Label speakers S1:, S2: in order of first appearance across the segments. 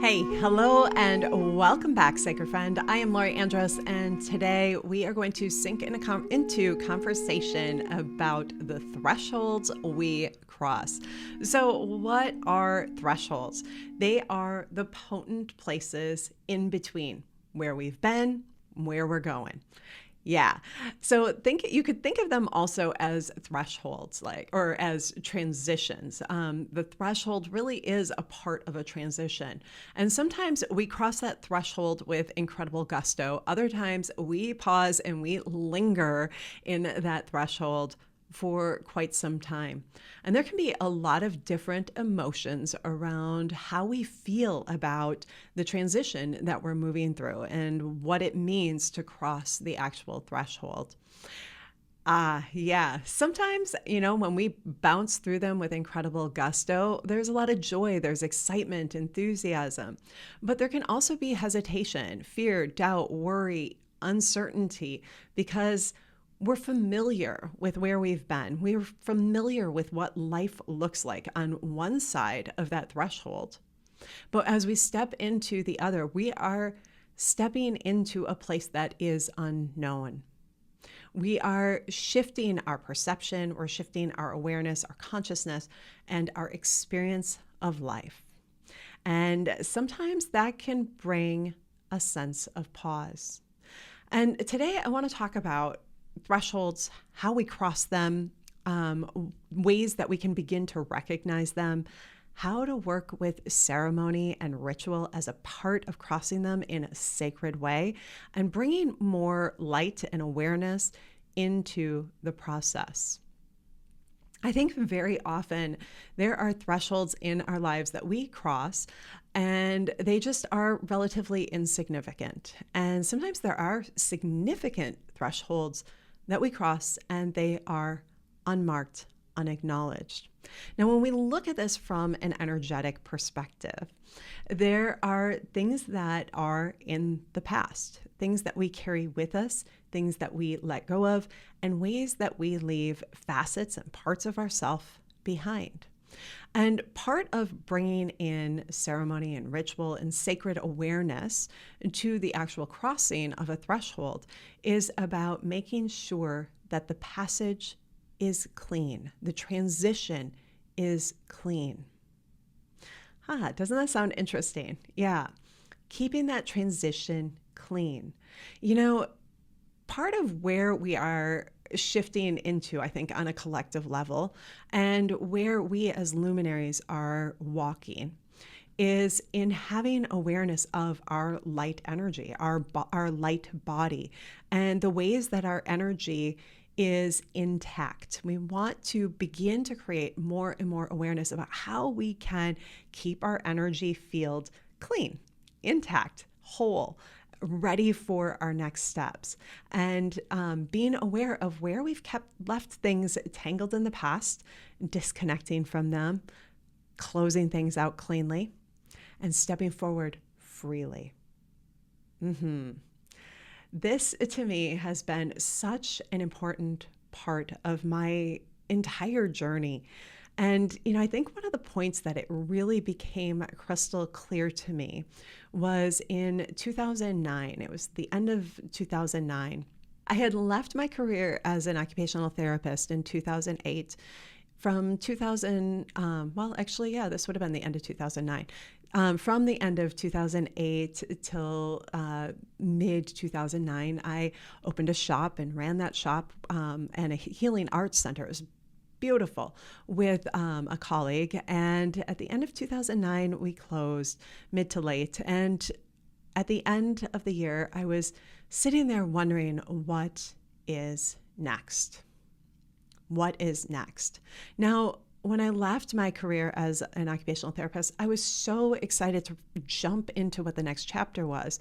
S1: Hey, hello, and welcome back, Sacred Friend. I am Lori Andrus, and today we are going to sink into conversation about the thresholds we cross. So, what are thresholds? They are the potent places in between where we've been, where we're going. Yeah. So you could think of them also as thresholds, or as transitions. The threshold really is a part of a transition. And sometimes we cross that threshold with incredible gusto. Other times we pause and we linger in that threshold for quite some time. And there can be a lot of different emotions around how we feel about the transition that we're moving through and what it means to cross the actual threshold. Yeah. Sometimes, when we bounce through them with incredible gusto, there's a lot of joy, there's excitement, enthusiasm. But there can also be hesitation, fear, doubt, worry, uncertainty, because we're familiar with where we've been. We're familiar with what life looks like on one side of that threshold. But as we step into the other, we are stepping into a place that is unknown. We are shifting our perception, we're shifting our awareness, our consciousness, and our experience of life. And sometimes that can bring a sense of pause. And today I want to talk about thresholds, how we cross them, ways that we can begin to recognize them, how to work with ceremony and ritual as a part of crossing them in a sacred way, and bringing more light and awareness into the process. I think very often there are thresholds in our lives that we cross and they just are relatively insignificant. And sometimes there are significant thresholds that we cross and they are unmarked, unacknowledged. Now, when we look at this from an energetic perspective, there are things that are in the past, things that we carry with us, things that we let go of, and ways that we leave facets and parts of ourselves behind. And part of bringing in ceremony and ritual and sacred awareness to the actual crossing of a threshold is about making sure that the passage is clean, the transition is clean. Doesn't that sound interesting? Yeah, keeping that transition clean. Part of where we are shifting into, I think, on a collective level, and where we as luminaries are walking is in having awareness of our light energy, our light body, and the ways that our energy is intact. We want to begin to create more and more awareness about how we can keep our energy field clean, intact, whole, ready for our next steps, and being aware of where we've left things tangled in the past, disconnecting from them, closing things out cleanly, and stepping forward freely. This, to me, has been such an important part of my entire journey. And, I think one of the points that it really became crystal clear to me was in 2009. It was the end of 2009. I had left my career as an occupational therapist in 2008. From 2000, this would have been the end of 2009. From the end of 2008 till mid 2009, I opened a shop and ran that shop and a healing arts center. It was beautiful with a colleague. And at the end of 2009, we closed mid to late. And at the end of the year, I was sitting there wondering, what is next? What is next? Now, when I left my career as an occupational therapist, I was so excited to jump into what the next chapter was,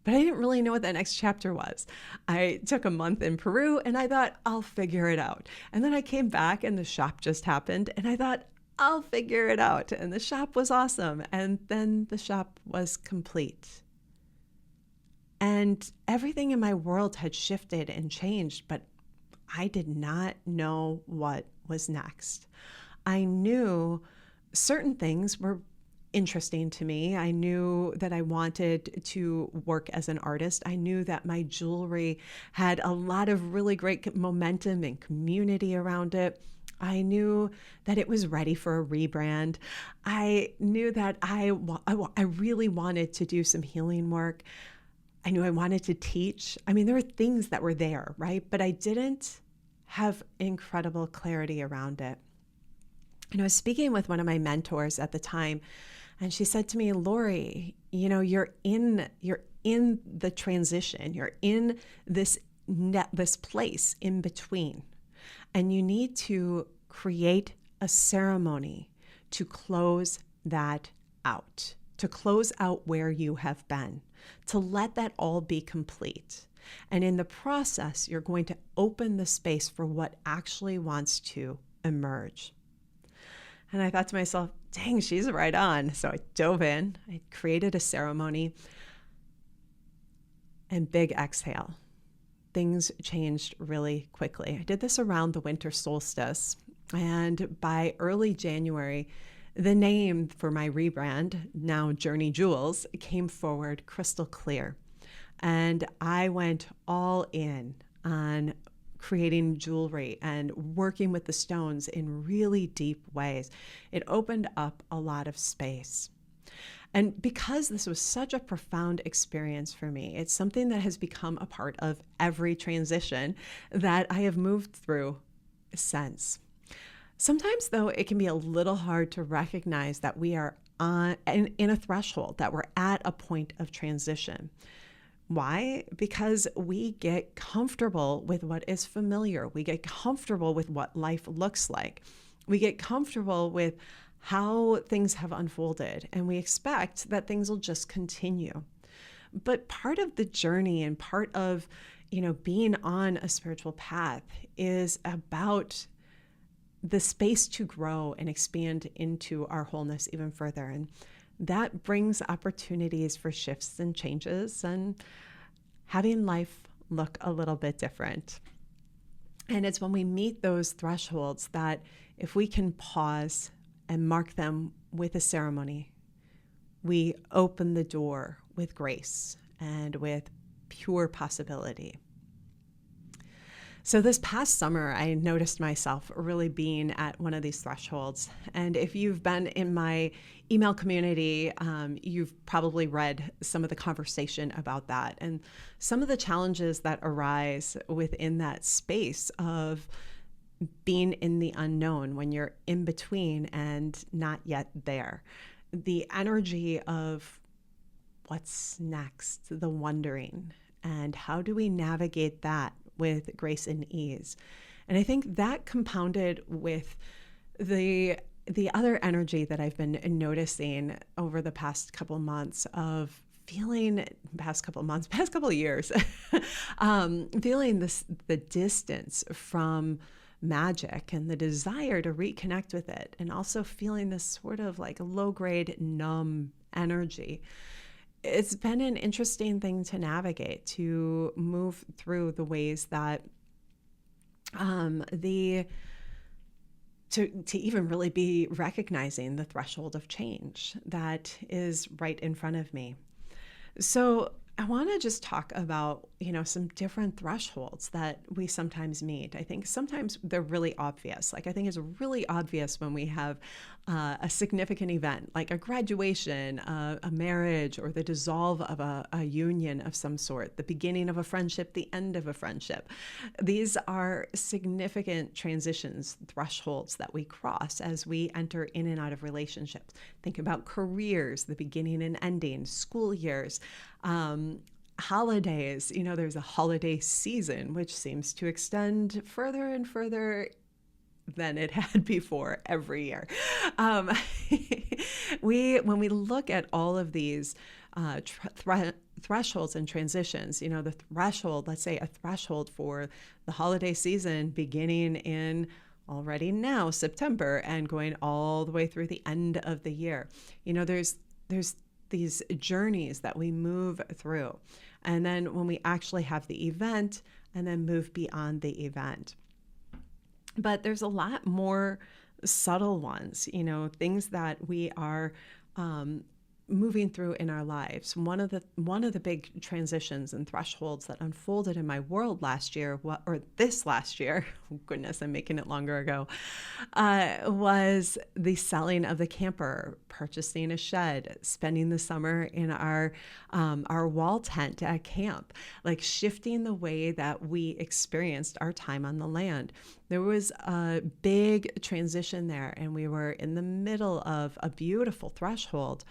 S1: but I didn't really know what that next chapter was. I took a month in Peru and I thought, I'll figure it out. And then I came back and the shop just happened and I thought, I'll figure it out. And the shop was awesome. And then the shop was complete. And everything in my world had shifted and changed, but I did not know what was next. I knew certain things were interesting to me. I knew that I wanted to work as an artist. I knew that my jewelry had a lot of really great momentum and community around it. I knew that it was ready for a rebrand. I knew that I really wanted to do some healing work. I knew I wanted to teach. I mean, there were things that were there, right? But I didn't have incredible clarity around it. And I was speaking with one of my mentors at the time, and she said to me, Lori, you're in the transition. You're in this place in between, and you need to create a ceremony to close that out, to close out where you have been, to let that all be complete. And in the process, you're going to open the space for what actually wants to emerge. And I thought to myself, dang, she's right on. So I dove in, I created a ceremony, and big exhale. Things changed really quickly. I did this around the winter solstice. And by early January, the name for my rebrand, now Journey Jewels, came forward crystal clear. And I went all in on creating jewelry and working with the stones in really deep ways. It opened up a lot of space. And because this was such a profound experience for me, it's something that has become a part of every transition that I have moved through since. Sometimes, though, it can be a little hard to recognize that we are in a threshold, that we're at a point of transition. Why? Because we get comfortable with what is familiar. We get comfortable with what life looks like. We get comfortable with how things have unfolded, and we expect that things will just continue. But part of the journey and part of, being on a spiritual path is about the space to grow and expand into our wholeness even further. And that brings opportunities for shifts and changes and having life look a little bit different. And it's when we meet those thresholds that if we can pause and mark them with a ceremony, we open the door with grace and with pure possibility. So this past summer, I noticed myself really being at one of these thresholds. And if you've been in my email community, you've probably read some of the conversation about that and some of the challenges that arise within that space of being in the unknown when you're in between and not yet there. The energy of what's next, the wondering, and how do we navigate that with grace and ease. And I think that compounded with the other energy that I've been noticing over the past couple months of feeling, past couple of years, feeling the distance from magic and the desire to reconnect with it, and also feeling this sort of like low-grade numb energy. It's been an interesting thing to navigate, to move through the ways that to even really be recognizing the threshold of change that is right in front of me. So I want to just talk about, some different thresholds that we sometimes meet. I think sometimes they're really obvious. Like I think it's really obvious when we have a significant event, like a graduation, a marriage, or the dissolve of a union of some sort, the beginning of a friendship, the end of a friendship. These are significant transitions, thresholds that we cross as we enter in and out of relationships. Think about careers, the beginning and ending, school years, holidays. There's a holiday season, which seems to extend further and further than it had before every year. When we look at all of these thresholds and transitions, the threshold, let's say a threshold for the holiday season beginning in already now September and going all the way through the end of the year. There's these journeys that we move through. And then when we actually have the event and then move beyond the event. But there's a lot more subtle ones, things that we are moving through in our lives. One of the big transitions and thresholds that unfolded in my world last year, or this last year, oh goodness, I'm making it longer ago, was the selling of the camper, purchasing a shed, spending the summer in our wall tent at camp, like shifting the way that we experienced our time on the land. There was a big transition there, and we were in the middle of a beautiful threshold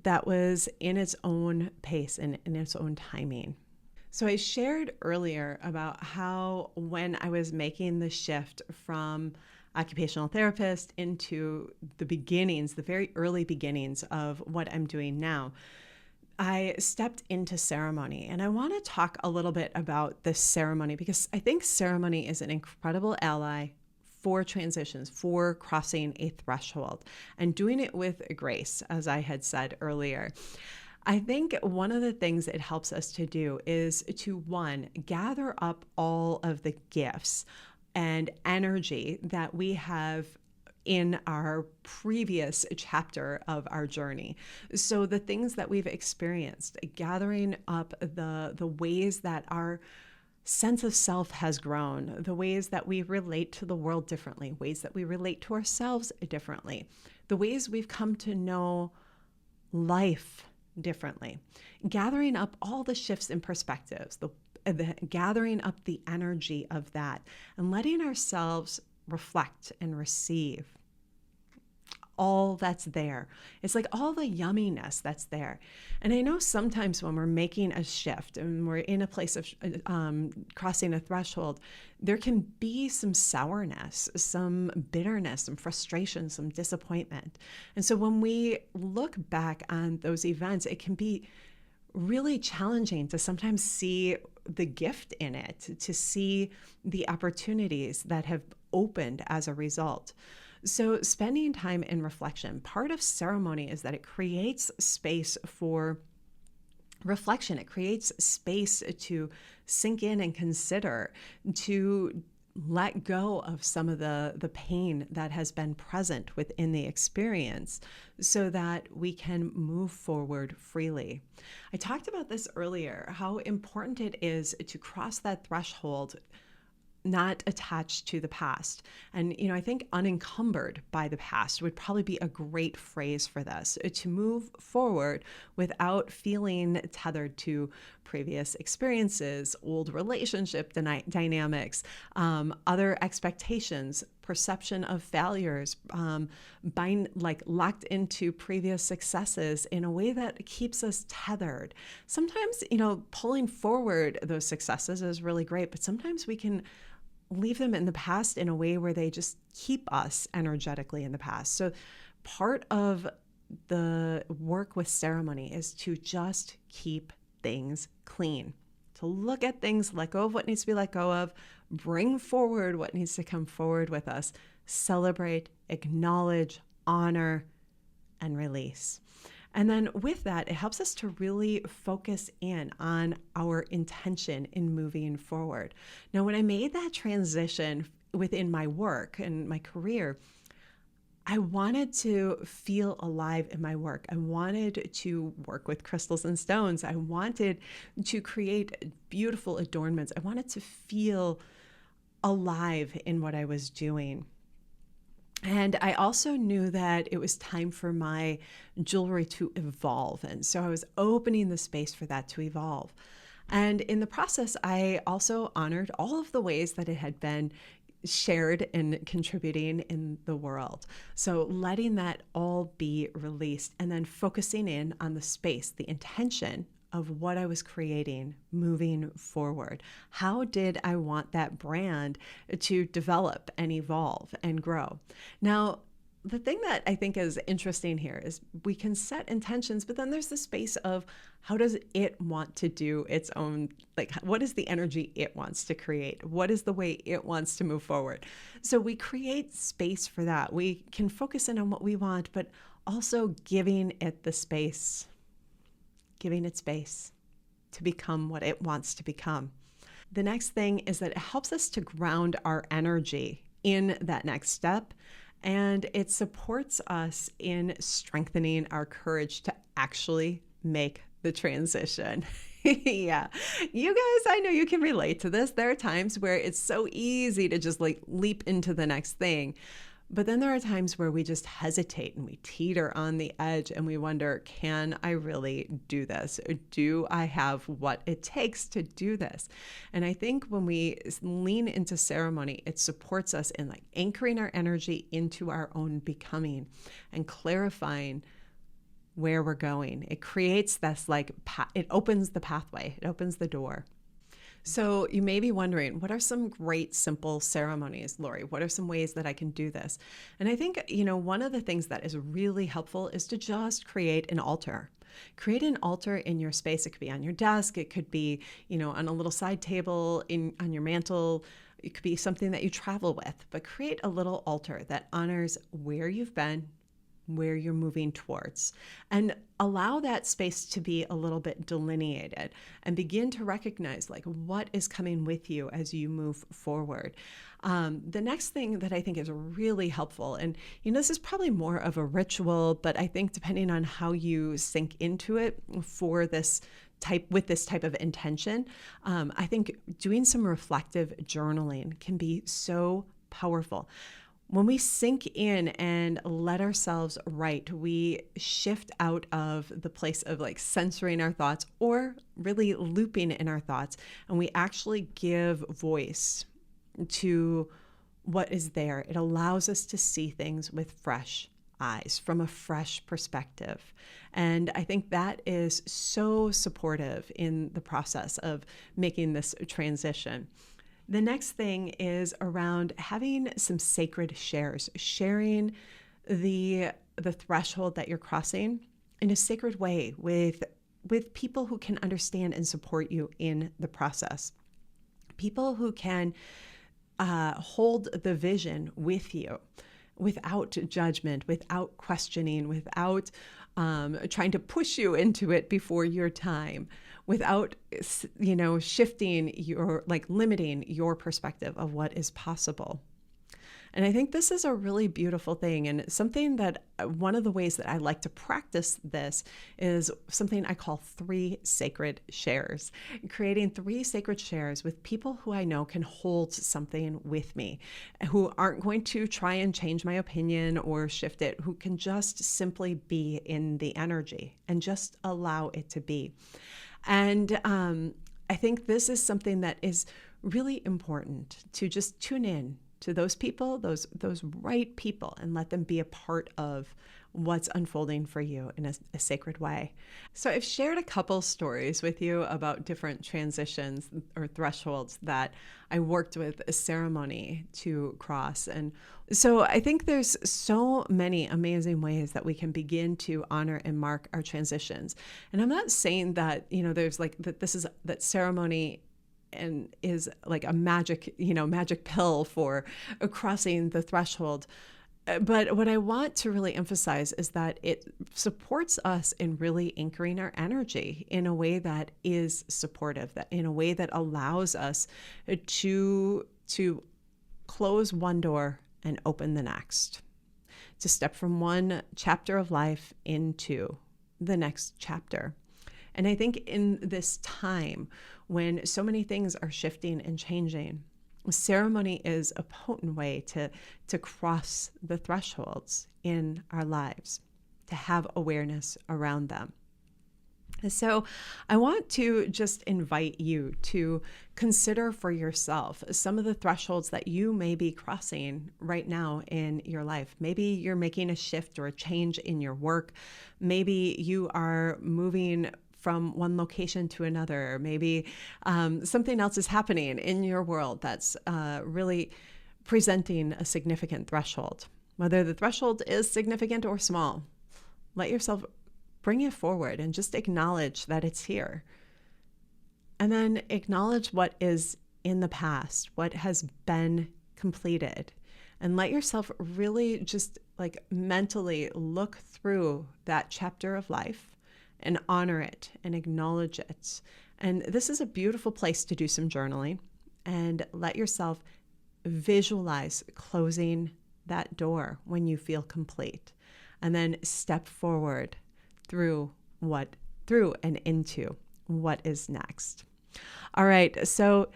S1: that was in its own pace and in its own timing. So I shared earlier about how when I was making the shift from occupational therapist into the beginnings, the very early beginnings of what I'm doing now, I stepped into ceremony. And I want to talk a little bit about this ceremony because I think ceremony is an incredible ally for transitions, for crossing a threshold and doing it with grace, as I had said earlier. I think one of the things it helps us to do is to, one, gather up all of the gifts and energy that we have in our previous chapter of our journey. So the things that we've experienced, gathering up the ways that our sense of self has grown, the ways that we relate to the world differently, ways that we relate to ourselves differently, the ways we've come to know life differently, gathering up all the shifts in perspectives, the gathering up the energy of that, and letting ourselves reflect and receive all that's there. It's like all the yumminess that's there. And I know sometimes when we're making a shift and we're in a place of crossing a threshold, there can be some sourness, some bitterness, some frustration, some disappointment. And so when we look back on those events, it can be really challenging to sometimes see the gift in it, to see the opportunities that have opened as a result. So spending time in reflection, part of ceremony is that it creates space for reflection. It creates space to sink in and consider, to let go of some of the pain that has been present within the experience so that we can move forward freely. I talked about this earlier, how important it is to cross that threshold not attached to the past. And, I think unencumbered by the past would probably be a great phrase for this, to move forward without feeling tethered to previous experiences, old relationship dynamics, other expectations, perception of failures, locked into previous successes in a way that keeps us tethered. Sometimes, pulling forward those successes is really great, but sometimes we can leave them in the past in a way where they just keep us energetically in the past. So part of the work with ceremony is to just keep things clean, to look at things, let go of what needs to be let go of, bring forward what needs to come forward with us, celebrate, acknowledge, honor, and release. And then with that, it helps us to really focus in on our intention in moving forward. Now, when I made that transition within my work and my career, I wanted to feel alive in my work. I wanted to work with crystals and stones. I wanted to create beautiful adornments. I wanted to feel alive in what I was doing. And I also knew that it was time for my jewelry to evolve. And so I was opening the space for that to evolve. And in the process, I also honored all of the ways that it had been shared and contributing in the world. So letting that all be released and then focusing in on the space, the intention of what I was creating moving forward. How did I want that brand to develop and evolve and grow? Now, the thing that I think is interesting here is we can set intentions, but then there's the space of how does it want to do its own, what is the energy it wants to create? What is the way it wants to move forward? So we create space for that. We can focus in on what we want, but also giving it the space, giving it space to become what it wants to become. The next thing is that it helps us to ground our energy in that next step And it supports us in strengthening our courage to actually make the transition. Yeah. You guys, I know you can relate to this. There are times where it's so easy to just like leap into the next thing. But then there are times where we just hesitate and we teeter on the edge and we wonder, can I really do this? Or do I have what it takes to do this? And I think when we lean into ceremony, it supports us in like anchoring our energy into our own becoming and clarifying where we're going. It creates this it opens the pathway, it opens the door. So you may be wondering, what are some great simple ceremonies, Lori? What are some ways that I can do this? And I think, one of the things that is really helpful is to just create an altar. Create an altar in your space. It could be on your desk. It could be, on a little side table on your mantle. It could be something that you travel with, but create a little altar that honors where you've been, where you're moving towards, and allow that space to be a little bit delineated and begin to recognize like what is coming with you as you move forward. The next thing that I think is really helpful, and this is probably more of a ritual, but I think depending on how you sink into it with this type of intention, I think doing some reflective journaling can be so powerful. When we sink in and let ourselves write, we shift out of the place of like censoring our thoughts or really looping in our thoughts, and we actually give voice to what is there. It allows us to see things with fresh eyes, from a fresh perspective. And I think that is so supportive in the process of making this transition. The next thing is around having some sacred shares, sharing the threshold that you're crossing in a sacred way with people who can understand and support you in the process. People who can hold the vision with you without judgment, without questioning, without trying to push you into it before your time, without, shifting limiting your perspective of what is possible. And I think this is a really beautiful thing, and something that one of the ways that I like to practice this is something I call 3 sacred shares. Creating 3 sacred shares with people who I know can hold something with me, who aren't going to try and change my opinion or shift it, who can just simply be in the energy and just allow it to be. And I think this is something that is really important, to just tune in to those people, those right people, and let them be a part of what's unfolding for you in a sacred way. So I've shared a couple stories with you about different transitions or thresholds that I worked with a ceremony to cross. And so I think there's so many amazing ways that we can begin to honor and mark our transitions. And I'm not saying that, there's that ceremony and is like a magic pill for crossing the threshold. But what I want to really emphasize is that it supports us in really anchoring our energy in a way that is supportive, that in a way that allows us to close one door and open the next, to step from one chapter of life into the next chapter. And I think in this time when so many things are shifting and changing, ceremony is a potent way to cross the thresholds in our lives, to have awareness around them. So I want to just invite you to consider for yourself some of the thresholds that you may be crossing right now in your life. Maybe you're making a shift or a change in your work. Maybe you are moving from one location to another. Maybe something else is happening in your world that's really presenting a significant threshold. Whether the threshold is significant or small, let yourself bring it forward and just acknowledge that it's here. And then acknowledge what is in the past, what has been completed. And let yourself really just mentally look through that chapter of life and honor it and acknowledge it. And this is a beautiful place to do some journaling and let yourself visualize closing that door when you feel complete, and then step forward through and into what is next. All right, so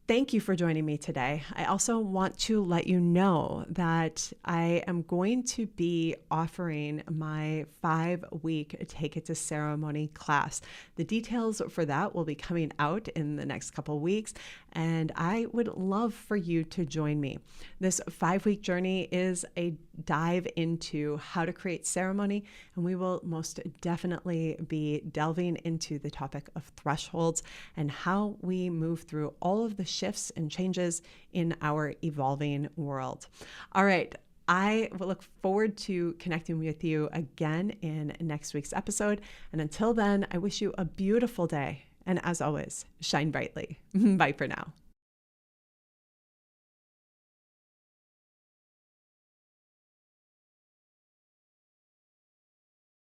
S1: thank you for joining me today. I also want to let you know that I am going to be offering my 5-week Take It to Ceremony class. The details for that will be coming out in the next couple of weeks, and I would love for you to join me. This 5-week journey is a dive into how to create ceremony, and we will most definitely be delving into the topic of thresholds and how we move through all of the shifts and changes in our evolving world. All right. I will look forward to connecting with you again in next week's episode. And until then, I wish you a beautiful day. And as always, shine brightly. Bye for now.